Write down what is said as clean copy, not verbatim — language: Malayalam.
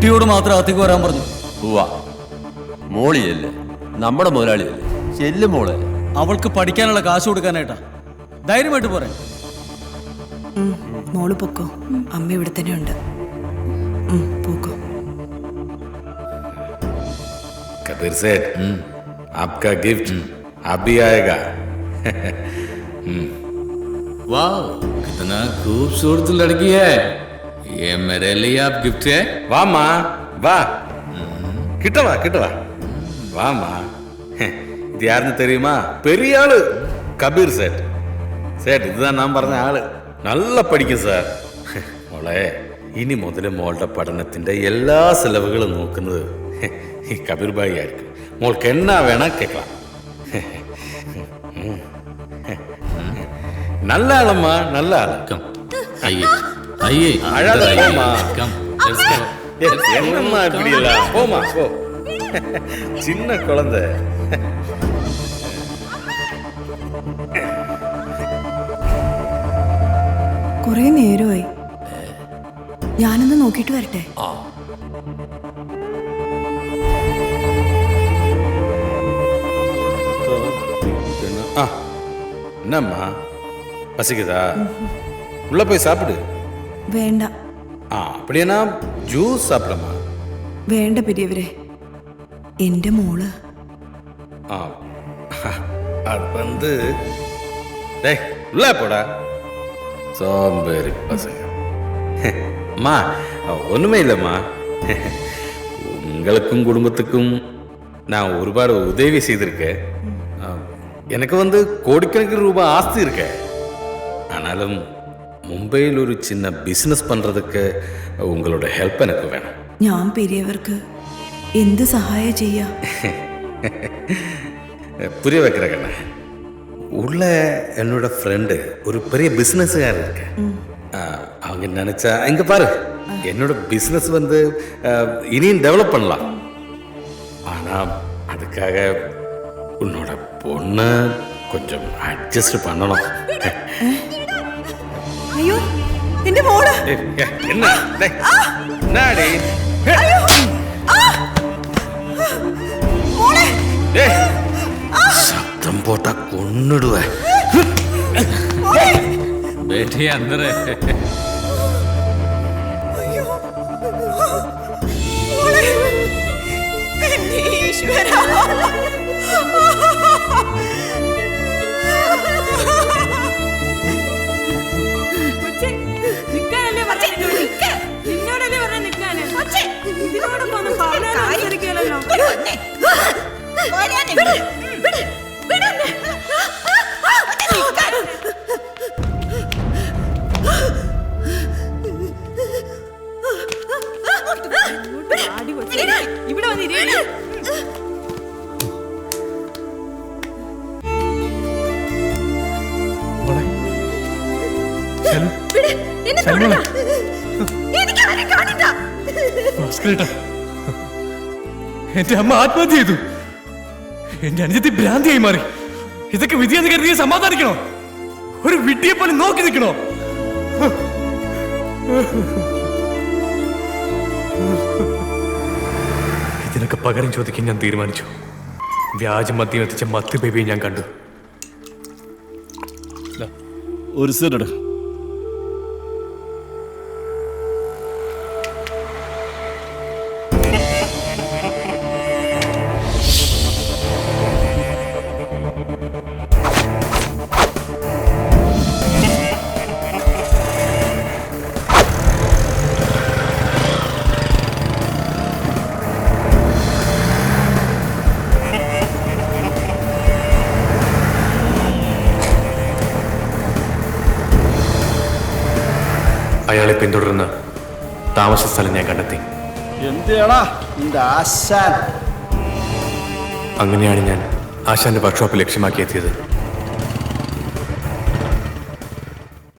കുട്ടിയോട് മാത്രം അകത്തേക്ക് വരാൻ പറഞ്ഞു. പോവാ. മോളിയല്ലേ, നമ്മുടെ മുതലാളിയല്ലേ, ചെല്ലും മോളെ. അവൾക്ക് പഠിക്കാനുള്ള കാശ് കൊടുക്കാനായിട്ടാ. ധൈര്യമായിട്ട് പോരെ. മോള് പൊക്കോ, അമ്മ ഇവിടെ തന്നെ ഉണ്ട്. പോക്കോ. कबीर सेठ, आपका गिफ्ट अभी आएगा. वाह, कितना खूबसूरत लड़की है. ये मेरे लिए आप गिफ्ट है. वाह माँ, वाह. കിട്ടവാ കിട്ടവാ. വാ മാ. ഇത് ആരെന്ന് തെരിയുമാ? പെരിയ ആള് കബീർ സേठ. സേठ ഇതാ ഞാൻ പറഞ്ഞ ആള്. നല്ല പഠിക്കും സാർ. മോളെ, ഇനി മുതൽ മോളുടെ പഠനത്തിന്റെ എല്ലാ ചെലവുകളും നോക്കുന്നത് ഈ കബീർ ഭായി ആയിരിക്കും. മോൾക്ക് എന്നാ വേണം കേൾക്കാം. നല്ല ആളമ്മ, നല്ല ആള്. അഴാതെ പോമാ. என்னம்மா இப்படி இல்ல, போமா போ. சின்ன குழந்தை. കുറെ നേരമായി. ഞാനൊന്ന് നോക്കിട്ട് വരട്ടെ. என்னம்மா பசிக்குதா? உள்ள போய் சாப்பிடு. വേണ്ട. அப்படின்னா ஜூஸ் சாப்பிடமா? വേണ്ട പെരിയവരെ, എന്റെ മോള്. அது வந்து டேய் உள்ள போடா. சோம்பேறி பசங்க. அம்மா ஒண்ணுமே இல்லைம்மா. உங்களுக்கும் குடும்பத்துக்கும் நான் ஒருபாடு உதவி செய்திருக்கேன். எனக்கு வந்து கோடிக்கணக்கில் ரூபாய் ஆஸ்தி இருக்கேன். ஆனாலும் മുംബൈയിൽ ഒരു ചിന്ന ബിസിനസ് പண்றதுக்கு உங்களோட ഹെൽപ്പ് എനിക്ക് വേണം. ഞാൻ പെരിയവർക്ക് എന്ത് സഹായം ചെയ്യാ? புரிய வைக்கிற கண்ண, உள்ள என்னோட ஃப்ரெண்டு ஒரு பெரிய பிஸ்னஸ்காரர் இருக்கு. அவங்க நினைச்சா இங்க பாரு, என்னோட பிஸ்னஸ் வந்து இனியும் டெவலப் பண்ணலாம். ஆனா அதுக்காக உன்னோட பொண்ணை கொஞ்சம் அட்ஜஸ்ட் பண்ணணும். അയ്യോ, എന്റെ മോള്. என்ன என்னடி ശബ്ദം പോട്ടാ കൊന്നിടുവേ. ബേട്ടി അന്തര ഇവിടെ വന്നിരി. എന്റെ അമ്മ ആത്മഹത്യ ചെയ്തു. എന്റെ അനുജത്തി ഭ്രാന്തിയായി മാറി. ഇതൊക്കെ വിധിയെന്ന് കരുതി സമാധാനിക്കണോ? ഒരു വിഡ്ഢിയെ പോലെ നോക്കി നിൽക്കണോ? ഇതിനൊക്കെ പകരം ചോദിക്കാൻ ഞാൻ തീരുമാനിച്ചു. വ്യാജമദ്യം എത്തിച്ച മത്ത് ബേബിയെ ഞാൻ കണ്ടു. ഒരു സെറ്റ് അയാളെ പിന്തുടർന്ന് താമസ സ്ഥലം ഞാൻ കണ്ടെത്തി. അങ്ങനെയാണ് ഞാൻ ആശാന്റെ വർക്ക്ഷോപ്പ് ലക്ഷ്യമാക്കി എത്തിയത്.